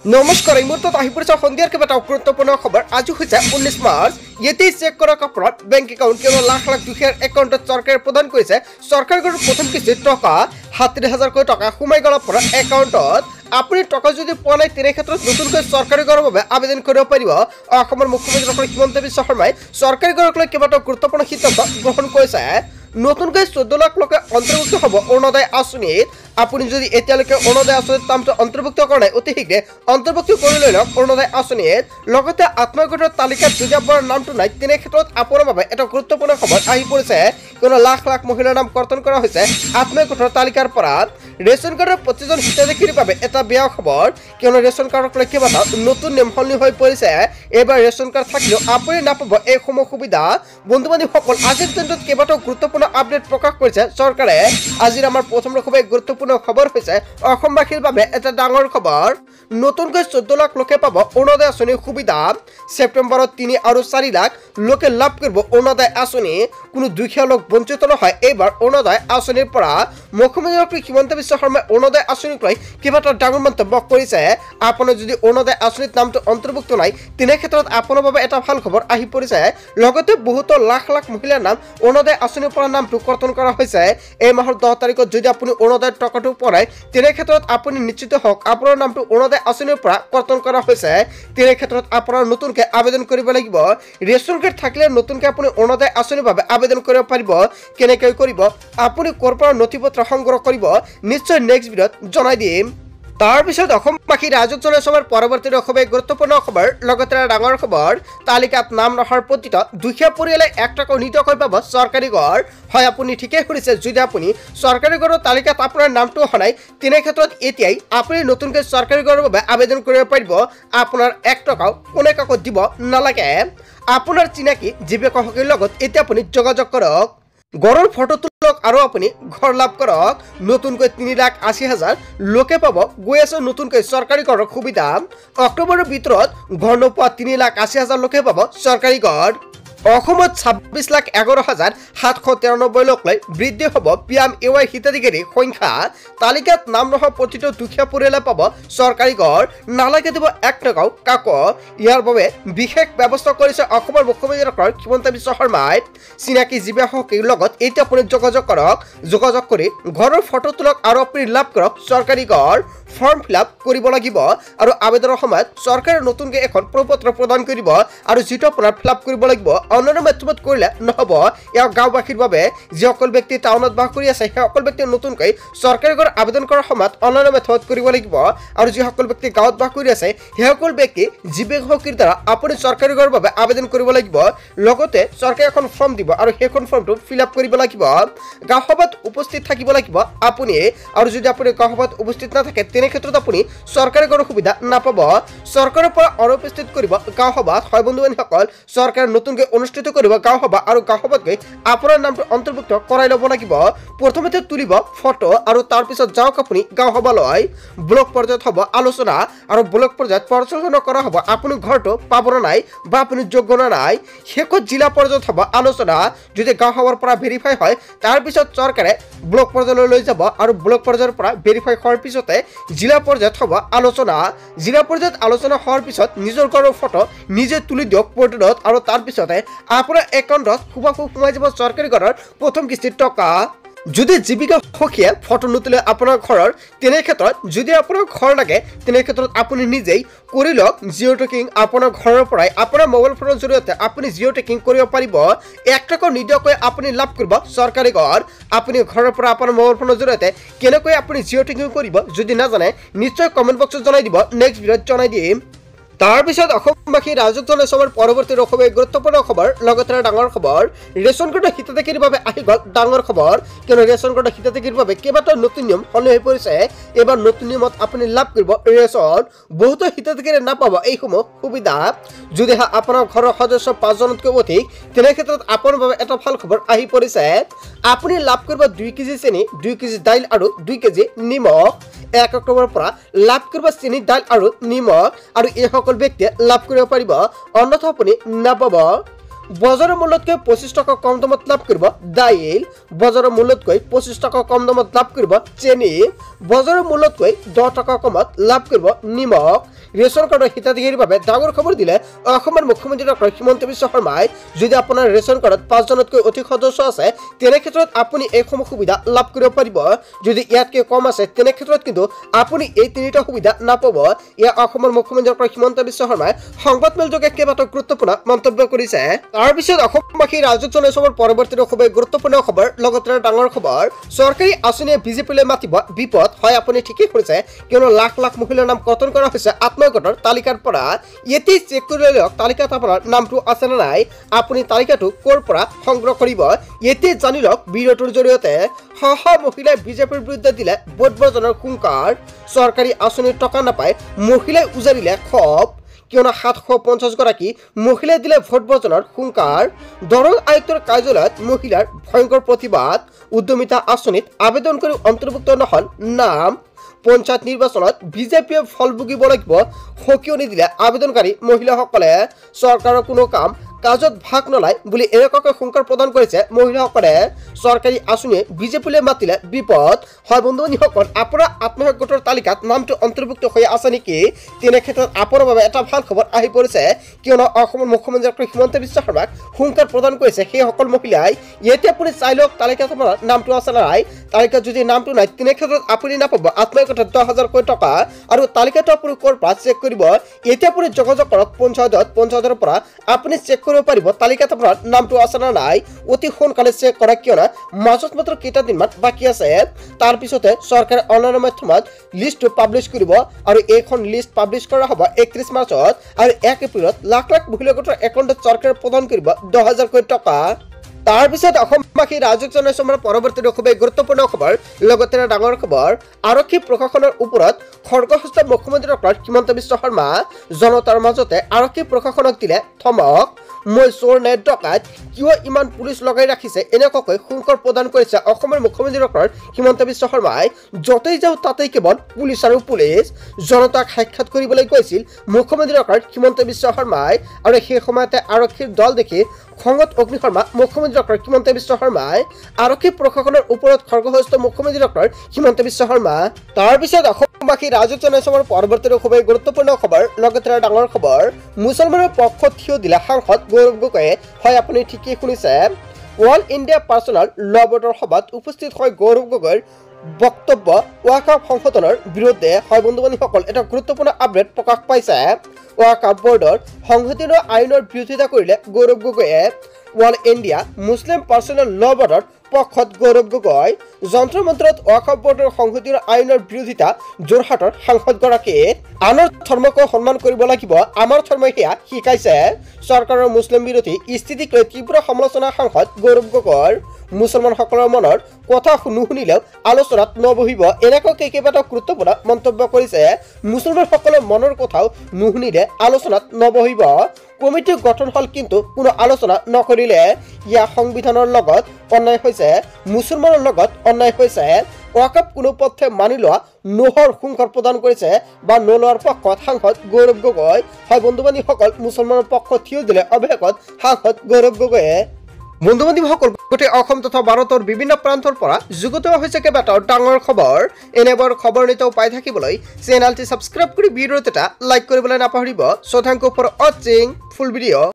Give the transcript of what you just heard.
নমস্কাৰ এই মুহূৰ্তত আহি পৰিছে সন্ধিয়াৰ কেইবাটাও গুৰুত্বপূৰ্ণ খবৰ। আজি হৈছে 19 মাৰ্চ। ইয়াতেই চেক কৰা কাপোৰত বেংক একাউণ্ট কেৱল লাখ লাখ দুখীয়াৰ একাউণ্টত চৰকাৰে প্ৰদান কৰিছে। চৰকাৰে প্ৰথম কিস্তিত টকা 70,000 টকা সোমাই গ'ল আপোনাৰ একাউণ্টত। আপুনি টকা যদি পোৱা নাই তেনে ক্ষেত্ৰত নতুনকৈ চৰকাৰী ঘৰৰ বাবে আবেদন কৰিব পাৰিব। অসমৰ মুখ্যমন্ত্ৰী ডক্টৰ হিমন্ত বিশ্ব শৰ্মাই চৰকাৰী ঘৰক লৈ কেইবাটাও গুৰুত্বপূৰ্ণ সিদ্ধান্ত গ্ৰহণ কৰিছে। নতুনকৈ 14 লাখ লোকে অন্তৰ্ভুক্ত হ'ব অৰুণোদয় আঁচনিত। আপুনি যদি এতিয়ালৈকে অৰুণোদয় আঁচনিত নামটো অন্তৰ্ভুক্ত কৰা নাই অতি শীঘ্ৰে অন্তৰ্ভুক্ত কৰি লৈ লওক অৰুণোদয় আঁচনিত। লগতে আত্মসহায়ক তালিকাত যদি আপোনাৰ নামটো নাই তেনে ক্ষেত্ৰত আপোনাৰ বাবে এটা গুৰুত্বপূৰ্ণ খবৰ আহি পৰিছে। কোনো লাখ লাখ মহিলাৰ নাম কৰ্তন কৰা হৈছে আত্মসহায়ক তালিকাৰ পৰা। ৰেচন কাৰ্ডৰ প্ৰতিজন হিতাধিকাৰীৰ বাবে এটা বেয়া খবৰ, কিয়নো ৰেচন কাৰ্ডক লৈ কেইবাটাও নতুন নিয়ম সলনি হৈ পৰিছে। এইবাৰ ৰেচন কাৰ্ড থাকিলেও আপুনি নাপাব এইসমূহ সুবিধা। বন্ধু বান্ধৱীসকল, আজিৰ দিনটোত কেইবাটাও গুৰুত্বপূৰ্ণ আপডেট প্ৰকাশ কৰিছে চৰকাৰে। আজিৰ আমাৰ প্ৰথম খুবেই গুৰুত্বপূৰ্ণ খবৰ হৈছে অসমবাসীৰ বাবে এটা ডাঙৰ খবৰ। নতুনকৈ 14 লাখ লোকে পাব অৰুণোদয় আঁচনিৰ সুবিধা। ছেপ্টেম্বৰত 3 আৰু 4 লাখ লোকে লাভ কৰিব অৰুণোদয় আঁচনি। কোনো দুখীয়া লোক বঞ্চিত নহয় এইবাৰ অৰুণোদয় আঁচনিৰ পৰা। মুখ্যমন্ত্ৰী ডক্টৰ হিমন্ত বিশ্ব শৰ্মাই অৰুণোদয় আঁচনিক লৈ কেইবাটাও ডাঙৰ মন্তব্য কৰিছে। আপোনাৰ যদি অৰুণোদয় আঁচনিত নামটো অন্তৰ্ভুক্ত নাই তেনে ক্ষেত্ৰত আপোনাৰ বাবে এটা ভাল খবৰ আহি পৰিছে। লগতে বহুতো লাখ লাখ মহিলাৰ নাম অৰুণোদয় আঁচনিৰ পৰা নামটো কৰ্তন কৰা হৈছে। এই মাহৰ 10 তাৰিখত যদি আপুনি অৰুণোদয়ৰ টকাটো পোৱা নাই তেনে ক্ষেত্ৰত আপুনি নিশ্চিত হওক আপোনাৰ নামটো অৰুণোদয় আঁচনিৰ পৰা কৰ্তন কৰা হৈছে। তেনে ক্ষেত্ৰত আপোনাৰ নতুনকৈ আবেদন কৰিব লাগিব। ৰেচন কাৰ্ড থাকিলে নতুনকৈ আপুনি অৰুণোদয় আঁচনিৰ বাবে আবেদন কৰিব পাৰিব। কেনেকৈ কৰিব, আপুনি ক'ৰ পৰা নথি পত্ৰ সংগ্ৰহ কৰিব, নিশ্চয় নেক্সট ভিডিঅ'ত জনাই দিম। তাৰপিছত অসমবাসী ৰাজক চলাই চবৰ পৰৱৰ্তী খুবেই গুৰুত্বপূৰ্ণ খবৰ। লগতে ডাঙৰ খবৰ, তালিকাত নাম নহাৰ প্ৰতিটো দুখীয়া পৰিয়ালে 1 টকাও নিদিয়াকৈ পাব চৰকাৰী ঘৰ। হয়, আপুনি ঠিকেই শুনিছে। যদি আপুনি চৰকাৰী ঘৰৰ তালিকাত আপোনাৰ নামটো অহা নাই তেনে ক্ষেত্ৰত এতিয়াই আপুনি নতুনকৈ চৰকাৰী ঘৰৰ বাবে আবেদন কৰিব পাৰিব। আপোনাৰ 1 টকাও কোনে কাকো দিব নালাগে। আপোনাৰ চিনাকি জীৱিকাসকলৰ লগত এতিয়া আপুনি যোগাযোগ কৰক, ঘৰৰ ফটো তোলক আৰু আপুনি ঘৰ লাভ কৰক। নতুনকৈ 3,80,000 লোকে পাব গৈ আছে নতুনকৈ চৰকাৰী ঘৰৰ সুবিধা। অক্টোবৰৰ ভিতৰত ঘৰ নোপোৱা 3,80,000 লোকে পাব চৰকাৰী ঘৰ। অসমত 26,11,793 লোকলৈ বৃদ্ধি হ'ব PMAY হিতাধিকাৰীৰ সংখ্যা। তালিকাত নাম নহা প্ৰতিটো দুখীয়া পৰিয়ালে পাব চৰকাৰী ঘৰ, নালাগে দিব 1 টকাও কাকো। ইয়াৰ বাবে বিশেষ ব্যৱস্থা কৰিছে অসমৰ মুখ্যমন্ত্ৰী ডক্টৰ হিমন্ত বিশ্ব শৰ্মাই। চিনাকি জীৱিকাসকলৰ লগত এতিয়া আপুনি যোগাযোগ কৰক, যোগাযোগ কৰি ঘৰৰ ফটো তোলক আৰু আপুনি লাভ কৰক চৰকাৰী ঘৰ। ফৰ্ম ফিল-আপ কৰিব লাগিব আৰু আবেদনৰ সময়ত চৰকাৰে নতুনকৈ এখন প্ৰপত্ৰ প্ৰদান কৰিব আৰু যিটো আপোনাৰ ফিল-আপ কৰিব লাগিব অনলাইন মাধ্যমত কৰিলে নহ'ব। ইয়াক গাঁওবাসীৰ বাবে যিসকল ব্যক্তি টাউনত বাস কৰি আছে সেইসকল ব্যক্তিয়ে নতুনকৈ চৰকাৰী ঘৰ আবেদন কৰাৰ সময়ত অনলাইন মাধ্যমত কৰিব লাগিব। আৰু যিসকল ব্যক্তি গাঁৱত বাস কৰি আছে সেইসকল ব্যক্তি জীৱিকাসকলৰ দ্বাৰা আপুনি চৰকাৰী ঘৰৰ বাবে আবেদন কৰিব লাগিব। লগতে চৰকাৰে এখন ফৰ্ম দিব আৰু সেইখন ফৰ্মটো ফিল-আপ কৰিব লাগিব। গাঁও সভাত উপস্থিত থাকিব লাগিব আপুনি। আৰু যদি আপুনি গাঁও সভাত উপস্থিত নাথাকে তেনে ক্ষেত্ৰত আপুনি চৰকাৰী ঘৰৰ সুবিধা নাপাব। চৰকাৰৰ পৰা অনুপস্থিত কৰিব গাঁও সভাত। হয় বন্ধু বান্ধৱীসকল, চৰকাৰে নতুনকৈ অনুষ্ঠিত কৰিব গাঁও সভা আৰু গাঁও সভাত গৈ আপোনাৰ নামটো অন্তৰ্ভুক্ত কৰাই ল'ব লাগিব। প্ৰথমতে তুলিব ফটো আৰু তাৰপিছত যাওক আপুনি গাঁও সভালৈ। ব্লক পৰ্যায়ত হ'ব আলোচনা আৰু ব্লক পৰ্যায়ত পৰ্যালোচনা কৰা হ'ব আপুনি ঘৰটো পাব নাই বা আপুনি যোগ্য নাই। শেষত জিলা পৰ্যায়ত হ'ব আলোচনা। যদি গাঁও সভাৰ পৰা ভেৰিফাই হয় তাৰপিছত চৰকাৰে ব্লক পৰ্যায়লৈ লৈ যাব আৰু ব্লক পৰ্যায়ৰ পৰা ভেৰিফাই হোৱাৰ পিছতে জিলা পৰ্যায়ত হ'ব আলোচনা। জিলা পৰ্যায়ত আলোচনা হোৱাৰ পিছত নিজৰ ঘৰৰ ফটো নিজে তুলি দিয়ক পৰ্টেলত আৰু তাৰপিছতে আপোনাৰ একাউণ্টত সোমাই যাব চৰকাৰী ঘৰৰ প্ৰথম কিস্তিৰ টকা। যদি জীৱিকা সখীয়ে ফটো নুতুলে আপোনাৰ ঘৰৰ তেনে ক্ষেত্ৰত যদি আপোনাৰ ঘৰ লাগে তেনে ক্ষেত্ৰত আপুনি নিজেই কৰি লওক জিঅ' ট্ৰেকিং। আপোনাৰ ঘৰৰ পৰাই আপোনাৰ মোবাইল ফোনৰ জৰিয়তে আপুনি জিঅ' ট্ৰেকিং কৰিব পাৰিব। 1 টকাও নিদিয়াকৈ আপুনি লাভ কৰিব চৰকাৰী ঘৰ। আপুনি ঘৰৰ পৰা আপোনাৰ মোবাইল ফোনৰ জৰিয়তে কেনেকৈ আপুনি জিঅ' ট্ৰেকিং কৰিব যদি নাজানে নিশ্চয় কমেণ্ট বক্সত জনাই দিব, নেক্সট ভিডিঅ'ত জনাই দিম। তাৰপিছত অসমবাসী ৰাজক চলাই চবৰ পৰৱৰ্তী খুবেই গুৰুত্বপূৰ্ণ খবৰ। লগতে ডাঙৰ খবৰ, ৰেচন কাৰ্ডৰ হিতাধিকাৰীৰ বাবে আহি গ'ল ডাঙৰ খবৰ। কিয়নো ৰেচন কাৰ্ডৰ হিতাধিকাৰীৰ বাবে কেইবাটাও নতুন নিয়ম সলনি হৈ পৰিছে। এইবাৰ নতুন নিয়মত আপুনি লাভ কৰিব ৰেচন। বহুতো হিতাধিকাৰীয়ে নাপাব এইসমূহ সুবিধা। যদিহে আপোনাৰ ঘৰৰ সদস্য 5 জনতকৈ অধিক তেনে ক্ষেত্ৰত আপোনাৰ বাবে এটা ভাল খবৰ আহি পৰিছে। আপুনি লাভ কৰিব 2 কেজি চেনি, 2 কেজি দাইল আৰু 2 কেজি নিমখ। 1 অক্টোবৰৰ পৰা লাভ কৰিব চেনি, দাইল আৰু নিমখ আৰু এইসকল ব্যক্তিয়ে লাভ কৰিব পাৰিব, অন্যথা আপুনি নাপাব। বজাৰৰ মূল্যতকৈ 25 টকা কম দামত লাভ কৰিব দাইল, বজাৰৰ মূল্যতকৈ 25 টকা কম দামত লাভ কৰিব চেনি, বজাৰৰ মূল্যতকৈ 10 টকা কমত লাভ কৰিব নিমখ। ৰেচন কাৰ্ডৰ হিতাধিকাৰীৰ বাবে ডাঙৰ খবৰ দিলে অসমৰ মুখ্যমন্ত্ৰী ডক্টৰ হিমন্ত বিশ্ব শৰ্মাই। যদি আপোনাৰ ৰেচন কাৰ্ডত 5 জনতকৈ অধিক সদস্য আছে তেনে ক্ষেত্ৰত আপুনি এইসমূহ সুবিধা লাভ কৰিব পাৰিব। যদি ইয়াতকৈ কম আছে তেনে ক্ষেত্ৰত কিন্তু আপুনি এই তিনিটা সুবিধা নাপাব। এয়া অসমৰ মুখ্যমন্ত্ৰী ডক্টৰ হিমন্ত বিশ্ব শৰ্মাই সংবাদমেলযোগে কেইবাটাও গুৰুত্বপূৰ্ণ মন্তব্য কৰিছে। তাৰপিছত অসমবাসী ৰাজক জনাইছৰ পৰৱৰ্তী খুবেই গুৰুত্বপূৰ্ণ খবৰ, লগতে ডাঙৰ খবৰ। চৰকাৰী আঁচনিয়ে বিজেপিলৈ মাতিব বিপদ। হয়, আপুনি ঠিকেই শুনিছে, কিয়নো লাখ লাখ মহিলাৰ নাম কৰ্তন কৰা হৈছে আত্মগোটৰ তালিকাৰ পৰা। এটি চেক কৰি লওক তালিকাত আপোনাৰ নামটো আছে নে নাই, আপুনি তালিকাটো ক'ৰ পৰা সংগ্ৰহ কৰিব। এতিয়া জানি লওক ভিডিঅ'টোৰ জৰিয়তে। শ মহিলাই বিজেপিৰ বিৰুদ্ধে দিলে ভোট বৰ্জনৰ হুংকাৰ। চৰকাৰী আঁচনিৰ টকা নাপায় মহিলাই উজাৰিলে ক্ষোভ, কিয়নো 750 গৰাকী মহিলাই দিলে ভোট বৰ্জনৰ হুংকাৰ। দৰং আয়ুক্তৰ কাৰ্যালয়ত মহিলাৰ ভয়ংকৰ প্ৰতিবাদ। উদ্যমিতা আঁচনিত আবেদন কৰি অন্তৰ্ভুক্ত নহল নাম। পঞ্চায়ত নিৰ্বাচনত বিজেপিয়ে ফল ভুগিব লাগিব, সকিয়নি দিলে আবেদনকাৰী মহিলাসকলে। চৰকাৰৰ কোনো কাম কাজত ভাগ নলয় বুলি এনেকুৱাকৈ হুংকাৰ প্ৰদান কৰিছে মহিলাসকলে। চৰকাৰী আঁচনিয়ে বিজেপিলৈ মাতিলে বিপদ। হয় বন্ধু-বান্ধৱীসকল, আপোনাৰ আত্মসহায়ক গোটৰ তালিকাত নামটো অন্তৰ্ভুক্ত হৈ আছে নেকি? তেনে ক্ষেত্ৰত আপোনাৰ বাবে এটা ভাল খবৰ আহি পৰিছে, কিয়নো অসমৰ মুখ্যমন্ত্ৰী ডক্টৰ হিমন্ত বিশ্ব শৰ্মাক হুংকাৰ প্ৰদান কৰিছে সেইসকল মহিলাই। এতিয়া আপুনি চাই লওক তালিকাত আপোনাৰ নামটো আছে নাই। তালিকাত যদি নামটো নাই তেনে ক্ষেত্ৰত আপুনি নাপাব আত্মসহায়ক গোটত 10,000কৈ টকা। আৰু তালিকাটো আপুনি ক'ৰ পৰা চেক কৰিব? এতিয়া আপুনি যোগাযোগ কৰক পঞ্চায়তৰ পৰা আপুনি চেক কৰিব পাৰিব তালিকাত আপোনাৰ নামটো আছে নে নাই। অতি সোনকালে চেক কৰা, কিয়নো মাজত মাত্ৰ কেইটা দিনমান বাকী আছে। তাৰপিছতে চৰকাৰে অনলাইন মাধ্যমত লিষ্টটো পাব্লিছ কৰিব, আৰু এইখন লিষ্ট পাব্লিছ কৰা হ'ব 31 মাৰ্চত। আৰু 1 এপ্ৰিলত লাখ লাখ মহিলা গোটৰ একাউণ্টত চৰকাৰে প্ৰদান কৰিব 10,000কৈ টকা। তাৰপিছত অসমবাসী ৰাজক জনাইছৰ পৰৱৰ্তী খুবেই গুৰুত্বপূৰ্ণ খবৰ, লগতে ডাঙৰ খবৰ। আৰক্ষী প্ৰশাসনৰ ওপৰত খৰ্গহস্ত মুখ্যমন্ত্ৰী ডক্টৰ হিমন্ত বিশ্ব শৰ্মা। জনতাৰ মাজতে আৰক্ষী প্ৰশাসনক দিলে ধমক। মই চোৰ নে ডকাইত, কিয় ইমান পুলিচ লগাই ৰাখিছে, এনেকুৱাকৈ হুংকাৰ প্ৰদান কৰিছে অসমৰ মুখ্যমন্ত্ৰী ডক্টৰ হিমন্ত বিশ্ব শৰ্মাই। য'তেই যাওঁ তাতেই কেৱল পুলিচ আৰু পুলিচ। জনতাক সাক্ষাৎ কৰিবলৈ গৈছিল মুখ্যমন্ত্ৰী ডক্টৰ হিমন্ত বিশ্ব শৰ্মাই, আৰু সেই সময়তে আৰক্ষীৰ দল দেখি খঙত অগ্নিশৰ্মা মুখ্যমন্ত্ৰী ডক্টৰ হিমন্ত বিশ্ব শৰ্মাই। আৰক্ষী প্ৰশাসনৰ ওপৰত খৰ্গহস্ত মুখ্যমন্ত্ৰী ডক্টৰ হিমন্ত বিশ্ব শৰ্মা। তাৰপিছত অসমবাসী ৰাজক জনাইছৰ পৰৱৰ্তী খুবেই গুৰুত্বপূৰ্ণ খবৰ, লগতে ডাঙৰ খবৰ। মুছলমানৰ পক্ষত থিয় দিলে সাংসদ গৌৰৱ গগৈয়ে। হয়, আপুনি ঠিকেই শুনিছে, অল ইণ্ডিয়া পাৰ্চনেল ল বৰ্ডৰ সভাত উপস্থিত হয় গৌৰৱ গগৈৰ বক্তব্য ৱাকাফ সংশোধনৰ বিৰুদ্ধে। হয় বন্ধু-বান্ধৱীসকল, এটা গুৰুত্বপূৰ্ণ আপডেট প্ৰকাশ পাইছে। ৱাকাফ বৰ্ডৰ সংশোধনীয় আইনৰ বিৰোধিতা কৰিলে গৌৰৱ গগৈয়ে। অল ইণ্ডিয়া মুছলিম পাৰ্চনেল ল বৰ্ডৰ পক্ষত গৌৰৱ গগৈ। যন্ত্ৰ মন্ত্ৰত ৱাকাফ বৰ্ডৰ সংশোধনীয় আইনৰ বিৰোধিতা যোৰহাটৰ সাংসদগৰাকীয়ে। আনৰ ধৰ্মকো সন্মান কৰিব লাগিব, আমাৰ ধৰ্মই সেয়া শিকাইছে। চৰকাৰৰ মুছলিম বিৰোধী স্থিতিক লৈ তীব্ৰ সমালোচনা সাংসদ গৌৰৱ গগৈৰ। মুছলমানসকলৰ মনৰ কথা নুশুনিলেও আলোচনাত নবহিব, এনেকুৱাকৈ কেইবাটাও গুৰুত্বপূৰ্ণ মন্তব্য কৰিছে। মুছলমানসকলৰ মনৰ কথাও নুশুনিলে আলোচনাত নবহিব। কমিটি গঠন হ'ল কিন্তু কোনো আলোচনা নকৰিলে। ইয়াৰ সংবিধানৰ লগত অন্যায় হৈছে, মুছলমানৰ লগত অন্যায় হৈছে। ৱাকাফ কোনো পথে মানি লোৱা নোহোৱাৰ হুংকাৰ প্ৰদান কৰিছে বা নলোৱাৰ পক্ষত সাংসদ গৌৰৱ গগৈ। হয় বন্ধু-বান্ধৱীসকল, মুছলমানৰ পক্ষত থিয় দিলে অৱশেষত সাংসদ গৌৰৱ গগৈয়ে। বন্ধু-বান্ধৱীসকল, গোটেই অসম তথা ভাৰতৰ বিভিন্ন প্ৰান্তৰ পৰা যুগুত হৈছে কেইবাটাও ডাঙৰ খবৰ। এনেবোৰ খবৰ নিতৌ পাই থাকিবলৈ চেনেলটি ছাবস্ক্ৰাইব কৰি ভিডিঅ'ত এটা লাইক কৰিবলৈ নাপাহৰিব। চ' থেংক ইউ ফৰ ৱাচিং ফুল ভিডিঅ'।